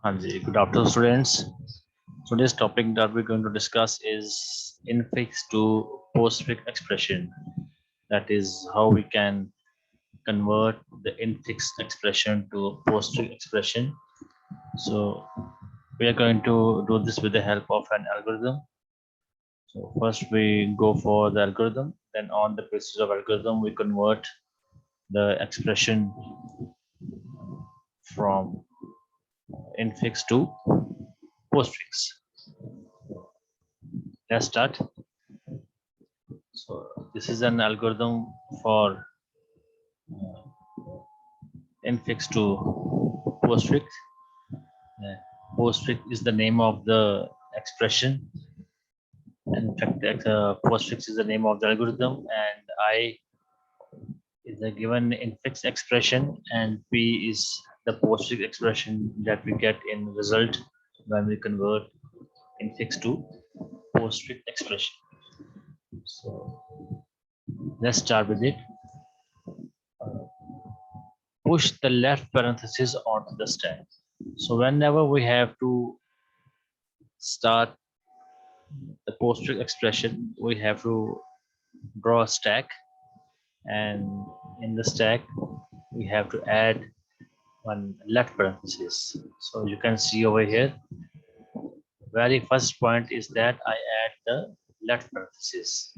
Good afternoon, students. Today's topic that we're going to discuss is infix to postfix expression. That is how we can convert the infix expression to postfix expression. So we are going to do this with the help of an algorithm. So first we go for the algorithm. Then on the basis of algorithm, we convert the expression from infix to postfix. Let's start. So this is an algorithm for infix to postfix. Uh, Postfix is the name of the expression. In fact, postfix is the name of the algorithm, and I is a given infix expression, and P is the postfix expression that we get in result when we convert infix to postfix expression. So let's start with it. Push the left parenthesis onto the stack. So whenever we have to start the postfix expression, we have to draw a stack, and in the stack we have to add one left parenthesis. So you can see over here, very first point is that I add the left parenthesis,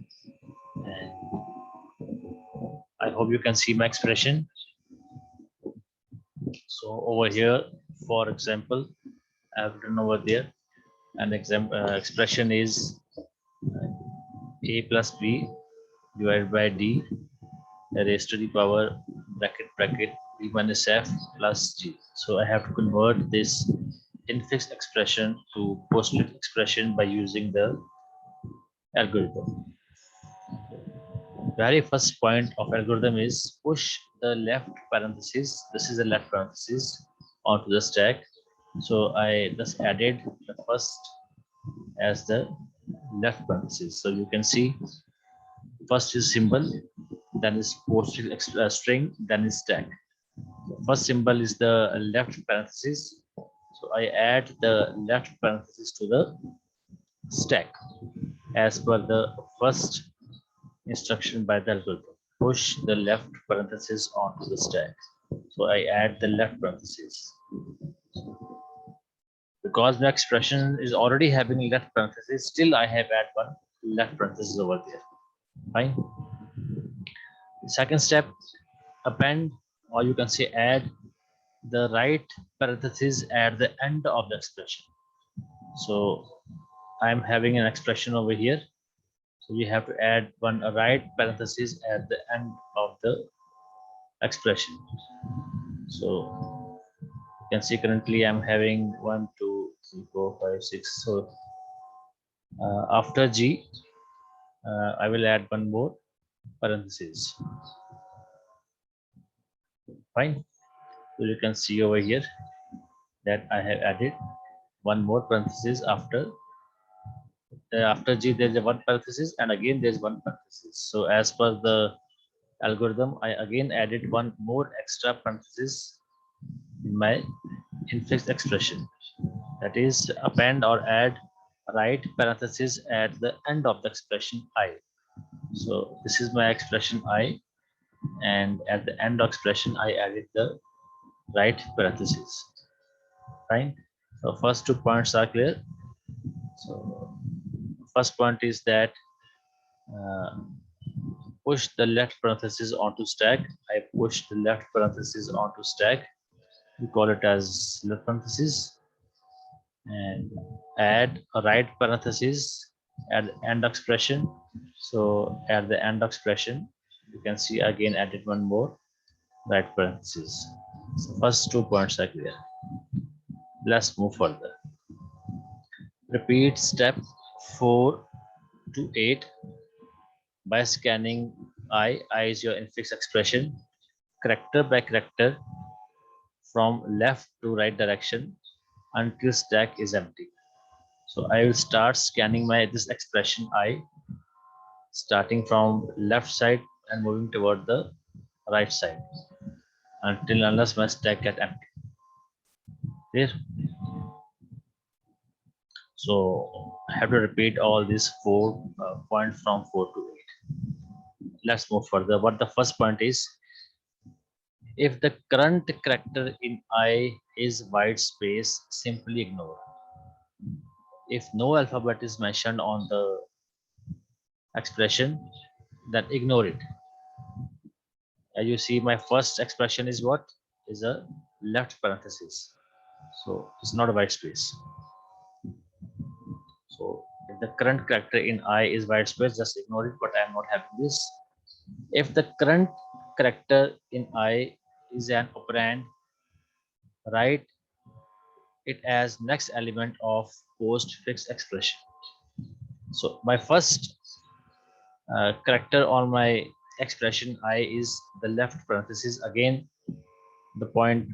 and I hope you can see my expression. So over here, for example, I've written over there an expression is a plus b divided by d raised to the power bracket b minus f plus g. So I have to convert this infix expression to postfix expression by using the algorithm. Very first point of algorithm is push the left parenthesis. This is the left parenthesis onto the stack. So I just added the first as the left parenthesis. So you can see first is symbol, then is postfix string, then is stack. First symbol is the left parenthesis. So I add the left parenthesis to the stack as per the first instruction by the algorithm. Push the left parenthesis onto the stack. So I add the left parenthesis. Because the expression is already having left parenthesis, still I have add one left parenthesis over there. Fine. Second step, append, or you can say add the right parenthesis at the end of the expression. So I'm having an expression over here. So you have to add one right parenthesis at the end of the expression. So you can see currently I'm having 1, 2, 3, 4, 5, 6. So after G, I will add one more parenthesis. Fine. So you can see over here that I have added one more parenthesis after G. There's a one parenthesis, and again there's one parenthesis. So as per the algorithm, I again added one more extra parenthesis in my infix expression. That is append or add right parenthesis at the end of the expression I. So this is my expression I, and at the end of expression I added the right parenthesis. Fine. So first 2 points are clear. So first point is that push the left parenthesis onto stack. I push the left parenthesis onto stack. We call it as left parenthesis, and add a right parenthesis at the end expression. So at the end expression, you can see again added one more right parenthesis. So first 2 points are clear. Let's move further. Repeat step 4 to 8 by scanning I. I is your infix expression, character by character from left to right direction until stack is empty. So I will start scanning this expression I, starting from left side and moving toward the right side until unless my stack get empty. Clear? So I have to repeat all these 4 points from 4 to 8. Let's move further. What the first point is, if the current character in I is white space, simply ignore. If no alphabet is mentioned on the expression, then ignore it. As you see, my first expression is what? Is a left parenthesis. So it's not a white space. So if the current character in I is white space, just ignore it, but I am not having this. If the current character in I is an operand, write it as next element of postfix expression. So my first character on my expression I is the left parenthesis. Again, the point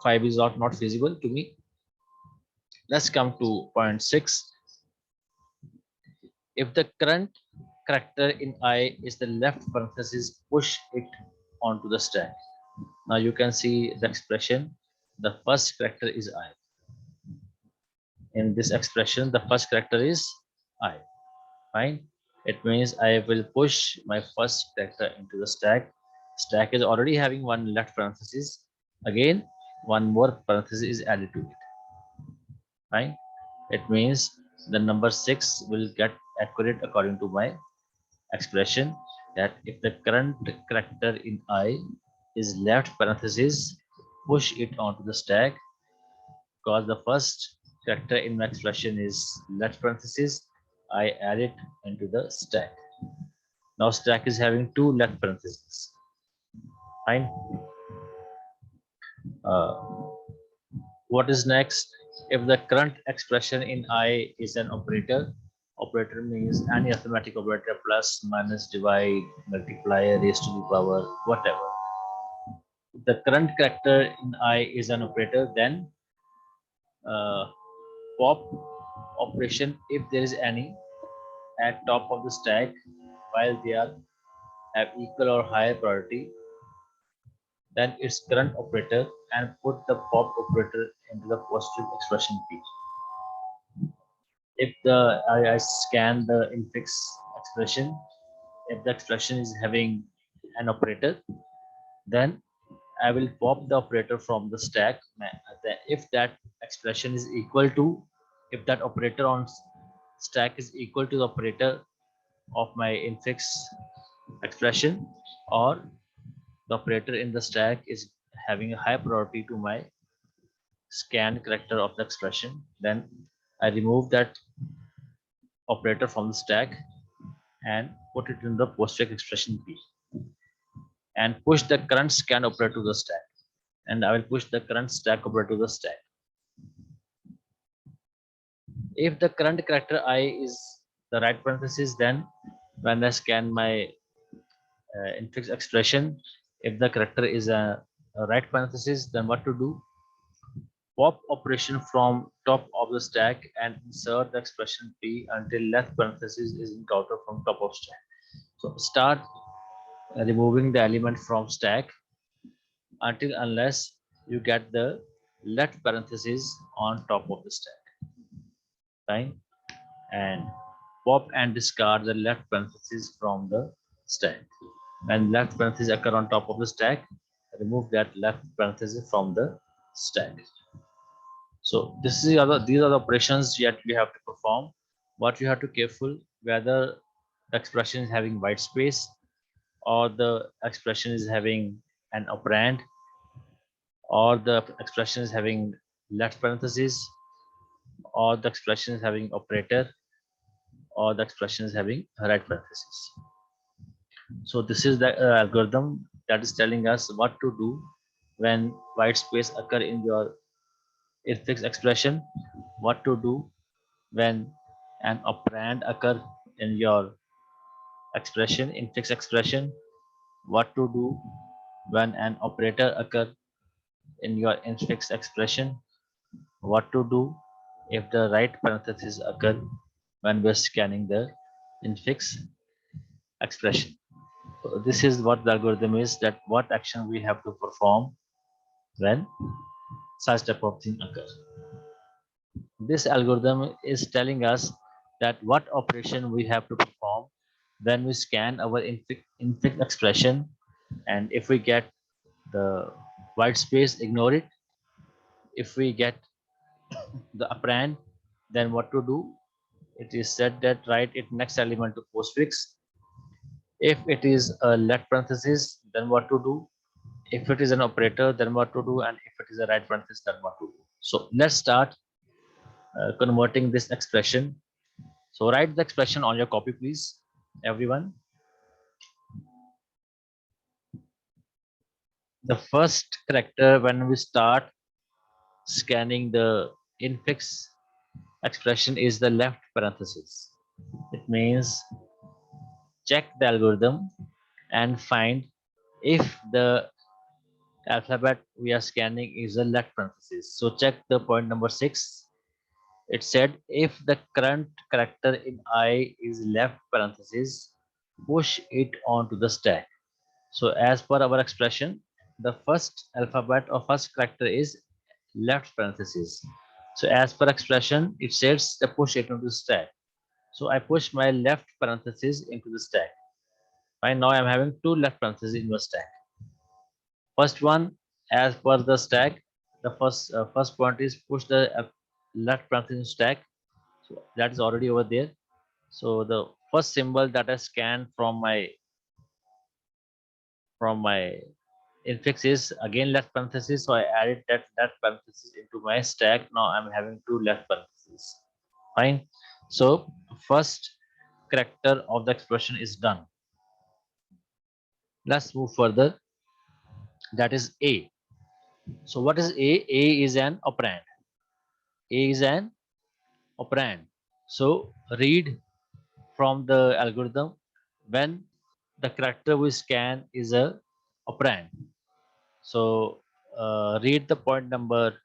5 is not feasible to me. Let's come to point 6. If the current character in I is the left parenthesis, push it onto the stack. Now you can see the expression. The first character is I. In this expression, the first character is I. Fine. It means I will push my first character into the stack. Stack is already having one left parenthesis. Again, one more parenthesis is added to it. Fine. It means the number 6 will get accurate according to my expression, that if the current character in I is left parenthesis, push it onto the stack, because the first character in my expression is left parenthesis. I add it into the stack. Now stack is having 2 left parentheses. Fine. What is next? If the current expression in I is an operator, operator means any arithmetic operator, plus, minus, divide, multiply, raise to the power, whatever. If the current character in I is an operator, then pop operation, if there is any, at top of the stack while they are have equal or higher priority, then its current operator, and put the pop operator into the positive expression P. If I scan the infix expression, if the expression is having an operator, then I will pop the operator from the stack. If that expression is equal to, if that operator on stack is equal to the operator of my infix expression, or the operator in the stack is having a high priority to my scan character of the expression, then I remove that operator from the stack and put it in the postfix expression P, and push the current scan operator to the stack, and I will push the current stack operator to the stack. If the current character I is the right parenthesis, then when I scan my infix expression, if the character is a right parenthesis, then what to do? Pop operation from top of the stack and insert the expression P until left parenthesis is encountered from top of stack. So start removing the element from stack until unless you get the left parenthesis on top of the stack. Fine. And pop and discard the left parenthesis from the stack. When left parenthesis occur on top of the stack, remove that left parenthesis from the stack. So these are the operations yet you have to perform. What you have to careful, whether the expression is having white space or the expression is having an operand, or the expression is having left parenthesis, or the expression is having operator, or the expression is having right parenthesis. So this is the algorithm that is telling us what to do when white space occur in your infix expression, what to do when an operand occur in your expression, infix expression, what to do when an operator occur in your infix expression, what to do if the right parenthesis occur when we're scanning the infix expression. So this is what the algorithm is, that what action we have to perform when such type of thing occurs. this algorithm is telling us that what operation we have to perform when we scan our infix expression, and if we get the white space, ignore it. If we get the operand, then what to do? It is said that write it next element to postfix. If it is a left parenthesis, then what to do? If it is an operator, then what to do? And if it is a right parenthesis, then what to do? So let's start converting this expression. So write the expression on your copy, please, everyone. The first character when we start scanning the infix expression is the left parenthesis. It means check the algorithm and find if the alphabet we are scanning is a left parenthesis. So check the point number 6. It said if the current character in I is left parenthesis, push it onto the stack. So as per our expression, the first alphabet or first character is left parenthesis. So as per expression, it says to push it into the stack. So I push my left parenthesis into the stack. Right now I'm having two left parentheses in the stack. First one, as per the stack, the first point is push the left parenthesis stack. So that is already over there. So the first symbol that I scanned from my infix is again left parenthesis. So I added that left parenthesis into my stack. Now I'm having two left parentheses. Fine. So first character of the expression is done. Let's move further. That is A. So what is A? A is an operand. A is an operand. So read from the algorithm when the character we scan is a operand. So read the point number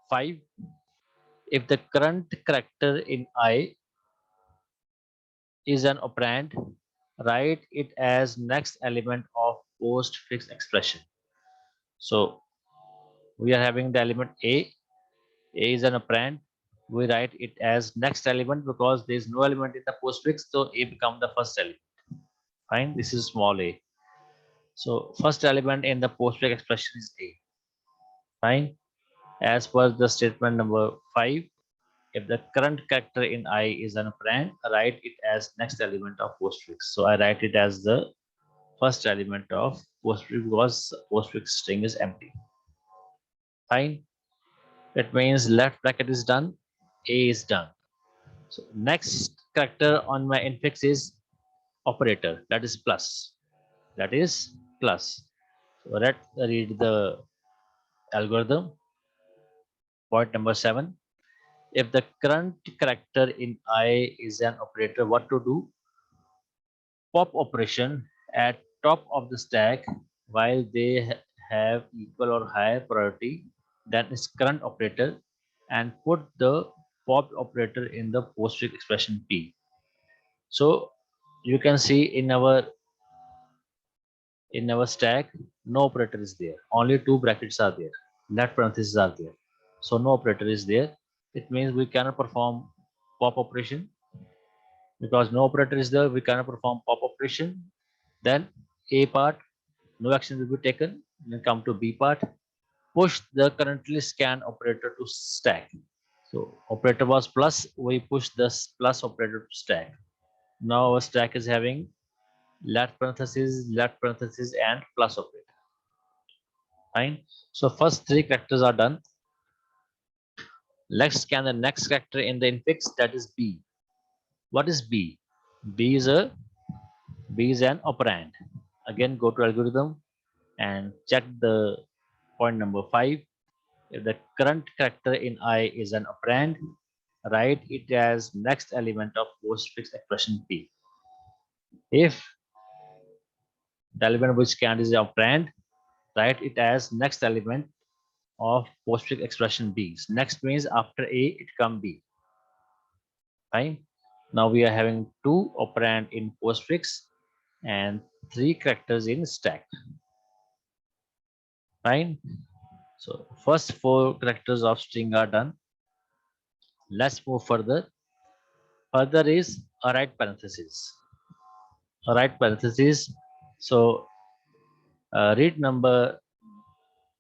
5. If the current character in I is an operand, write it as next element of postfix expression. So we are having the element A. A is an operand. We write it as next element because there is no element in the postfix, so A become the first element. Fine. This is small a. So first element in the postfix expression is A. Fine. As per the statement number 5, if the current character in I is an operand, write it as next element of postfix. So I write it as the first element of postfix because postfix string is empty. Fine. It means left bracket is done, A is done. So next character on my infix is operator, that is plus. That is plus. So let's read the algorithm. Point number 7. If the current character in I is an operator, what to do? Pop operation at top of the stack while they have equal or higher priority than its current operator, and put the pop operator in the postfix expression P. So you can see in our stack, no operator is there. Only two brackets are there. Left parentheses are there. So no operator is there. It means we cannot perform pop operation. Because no operator is there, we cannot perform pop operation. Then A part, no action will be taken. Then come to B part, push the currently scanned operator to stack. So operator was plus, we push this plus operator to stack. Now our stack is having left parenthesis, and plus operator. Fine. So first three characters are done. Let's scan the next character in the infix, that is B. What is B? B is an operand. Again, go to algorithm and check the point number 5. If the current character in I is an operand, write it as next element of postfix expression P. If the element which scanned is an operand, write it as next element of postfix expression B. Next means after A, it come B. Fine. Now we are having two operand in postfix and three characters in stack. Fine. So first four characters of string are done. Let's move further. Further is a right parenthesis. A right parenthesis. So read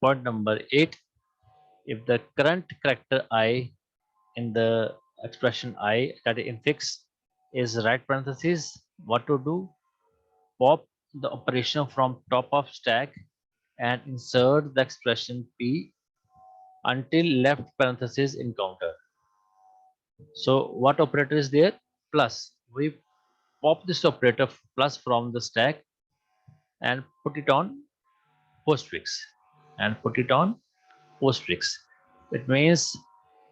point number 8. If the current character I in the expression I, that is infix, is right parenthesis, what to do? Pop the operation from top of stack and insert the expression P until left parenthesis encounter. So what operator is there? Plus. We pop this operator plus from the stack and put it on postfix. It means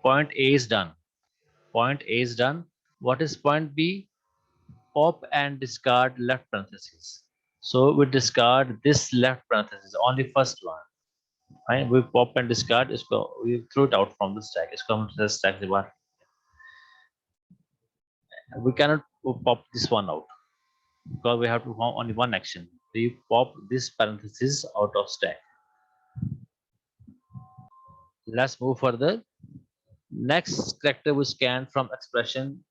point A is done. Point A is done. What is point B? Pop and discard left parenthesis. So we discard this left parenthesis, only first one. Right? We pop and discard. We throw it out from the stack. It's come to the stack bar. We cannot pop this one out because we have to perform only one action. We pop this parenthesis out of stack. Let's move further. Next character we scan from expression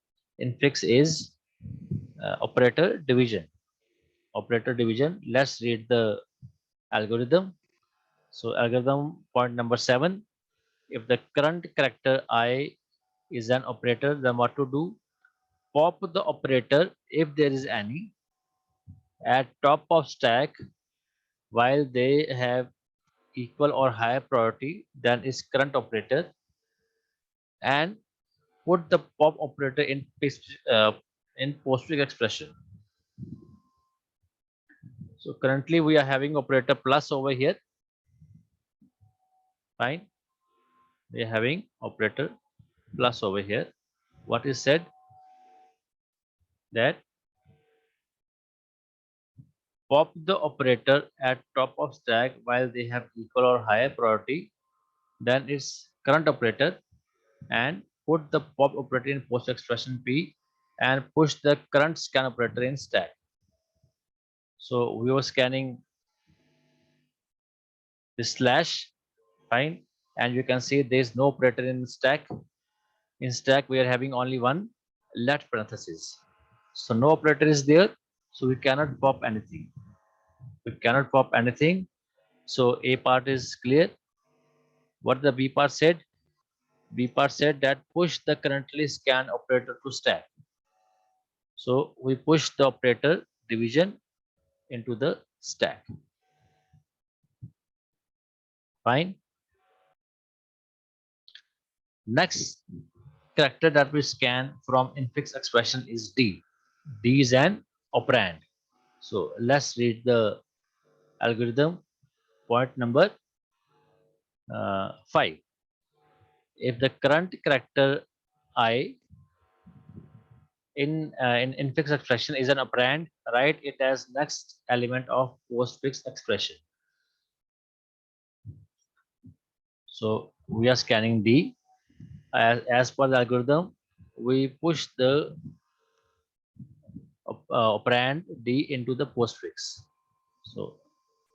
infix is operator division. Operator division. Let's read the algorithm. So algorithm point number 7. If the current character I is an operator, then what to do? Pop the operator if there is any at top of stack while they have equal or higher priority than its current operator, and put the pop operator in postfix expression. So currently we are having operator plus over here. Fine. We are having operator plus over here. What is said? That pop the operator at top of stack while they have equal or higher priority than its current operator, and put the pop operator in post expression P and push the current scan operator in stack. So we were scanning this slash, fine, and you can see there is no operator in stack. In stack we are having only one left parenthesis. So no operator is there, so we cannot pop anything. So A part is clear. What the B part said? B part said that push the currently scanned operator to stack. So we push the operator division into the stack. Fine. Next character that we scan from infix expression is D. D is an operand. So let's read the algorithm. Point number 5. If the current character I in infix expression is an operand, write it as next element of postfix expression. So we are scanning D. As per the algorithm, we push the operand D into the postfix. So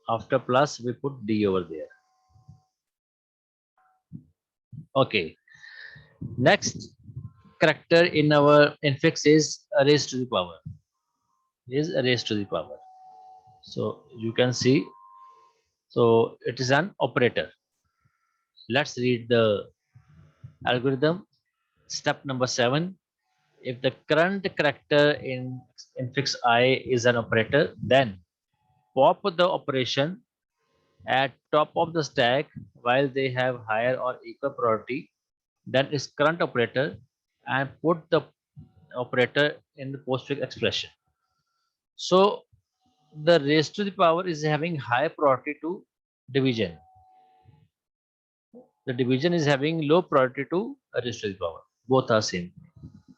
after plus, we put D over there. Okay. Next character in our infix is raised to the power. So you can see. So it is an operator. Let's read the algorithm. Step number 7. If the current character in infix I is an operator, then pop the operation at top of the stack while they have higher or equal priority than its current operator, and put the operator in the postfix expression. So the raised to the power is having high priority to division. The division is having low priority to raised to the power. Both are same.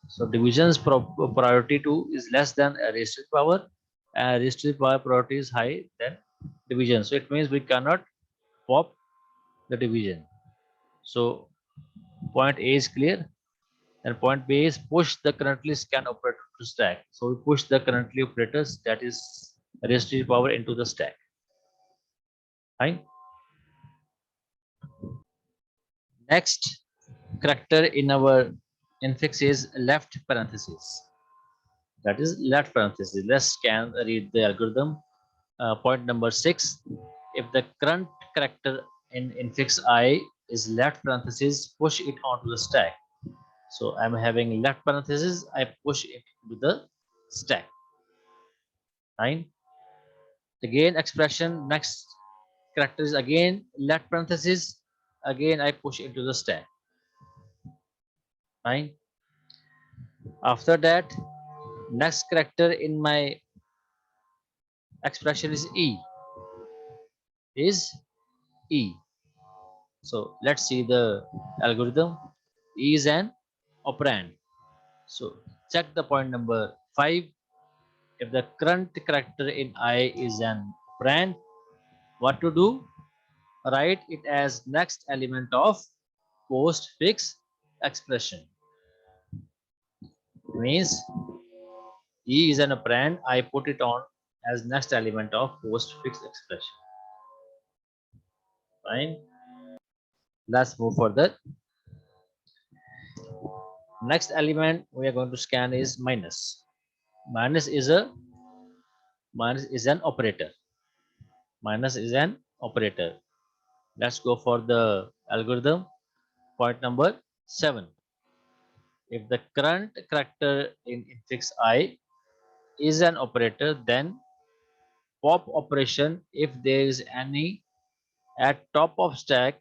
So division's priority to is less than a raised to the power, and raised to the power priority is high than division. So it means we cannot pop the division. So point A is clear, and point B is push the currently scanned operator to stack. So we push the currently operators, that is raised to the power, into the stack. Fine. Next character in our infix is left parenthesis. That is left parenthesis. Let's read the algorithm. Point number 6. If the current character in infix I is left parenthesis, push it onto the stack. So I'm having left parenthesis, I push it to the stack. Fine. Again expression, next character is again left parenthesis, again I push into the stack. Fine. After that, next character in my expression is E. So let's see the algorithm. E is an operand. So check the point number 5. If the current character in I is an operand, what to do? Write it as next element of postfix expression. Means E is an operand, I put it on as next element of postfix expression. Fine. Let's move further. Next element we are going to scan is minus. Minus is an operator. Minus is an operator. Let's go for the algorithm. Point number 7. If the current character in infix I is an operator, then pop operation if there is any at top of stack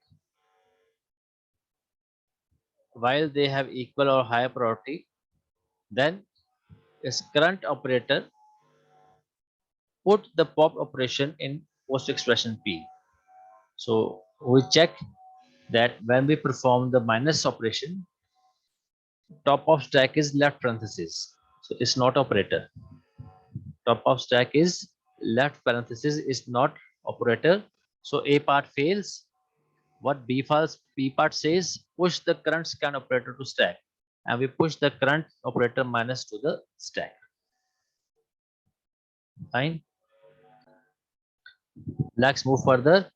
while they have equal or higher priority, then is current operator put the pop operation in post expression P. So we check that when we perform the minus operation, top of stack is left parenthesis. So it's not operator. Top of stack is left parenthesis is not operator. So A part fails. What B part says, push the current scan operator to stack. And we push the current operator minus to the stack. Fine. Let's move further.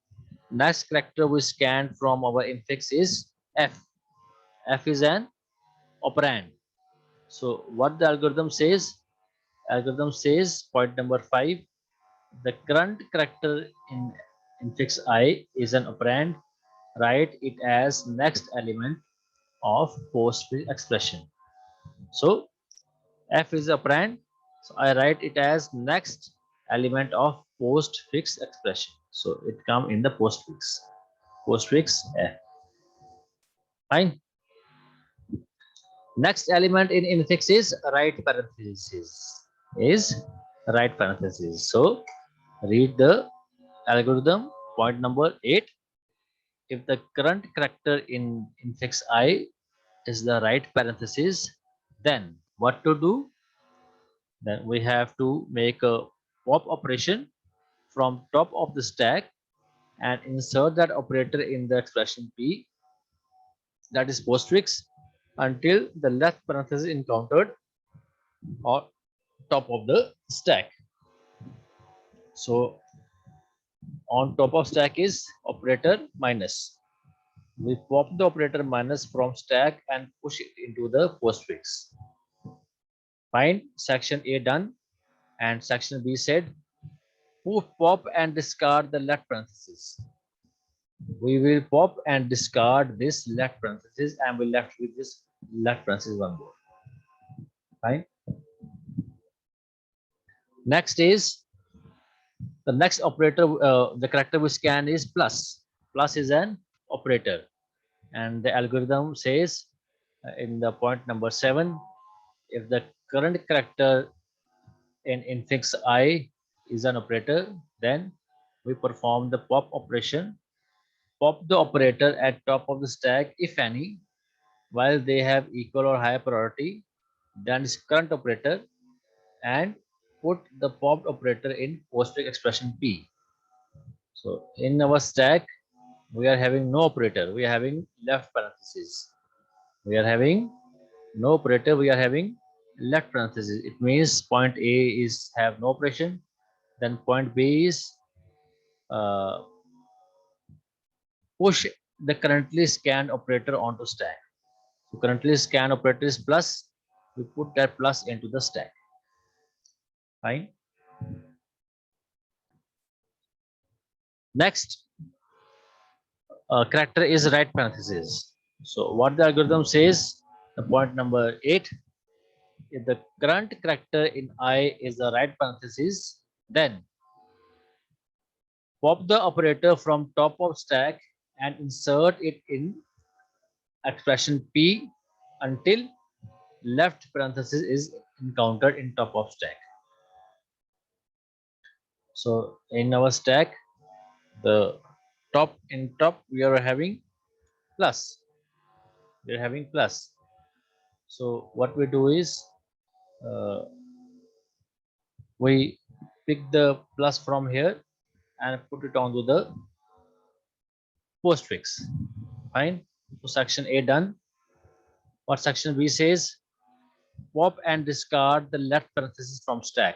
Next character we scan from our infix is F. F is an operand. So what the algorithm says? Algorithm says point number 5. The current character in infix I is an operand. Write it as next element of postfix expression. So F is operand. So I write it as next element of postfix expression. So it come in the postfix. Postfix F. Fine. Next element in infix is right parenthesis. Is right parenthesis. So read the algorithm. Point number 8. If the current character in infix I is the right parenthesis, then what to do? Then we have to make a pop operation from top of the stack and insert that operator in the expression P, that is postfix, until the left parenthesis encountered or top of the stack. So on top of stack is operator minus. We pop the operator minus from stack and push it into the postfix. Fine. Section A done. And section B said, pop and discard the left parenthesis. We will pop and discard this left parenthesis and we left with this left parenthesis one more. Fine. Next is the next operator, the character we scan is plus. Plus is an operator. And the algorithm says in the point number 7, if the current character in infix I is an operator, then we perform the pop operation. Pop the operator at top of the stack, if any, while they have equal or higher priority than its current operator, and put the popped operator in postfix expression P. So in our stack, we are having no operator. We are having left parenthesis. We are having no operator. We are having left parenthesis. It means point A is have no operation. Then point B is push the currently scanned operator onto stack. So currently scan operator is plus. We put that plus into the stack. Fine. Next character is right parenthesis. So what the algorithm says, the point number 8, if the current character in I is the right parenthesis, then pop the operator from top of stack and insert it in expression P until left parenthesis is encountered in top of stack. So in our stack, the top we are having plus. We are having plus. So what we do is we pick the plus from here and put it onto the postfix. Fine. So section A done. What section B says? Pop and discard the left parenthesis from stack.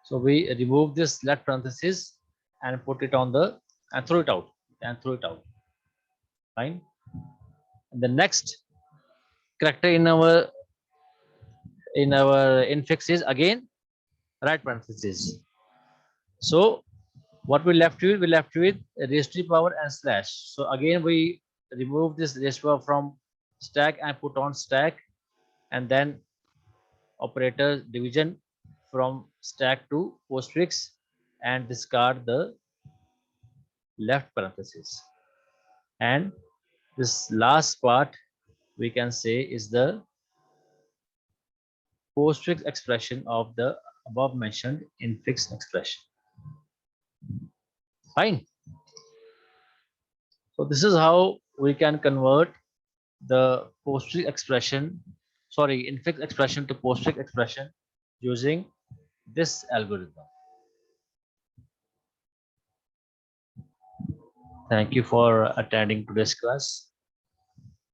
So we remove this left parenthesis and put it on the and throw it out Fine. And the next character in our infix is again right parenthesis. So what we left with, raised to the power and slash. So again we remove this raised to power from stack and put on stack, and then operator division from stack to postfix and discard the left parenthesis. And this last part we can say is the postfix expression of the above mentioned infix expression. Fine. So this is how we can convert the postfix expression, infix expression to postfix expression using this algorithm. Thank you for attending today's class.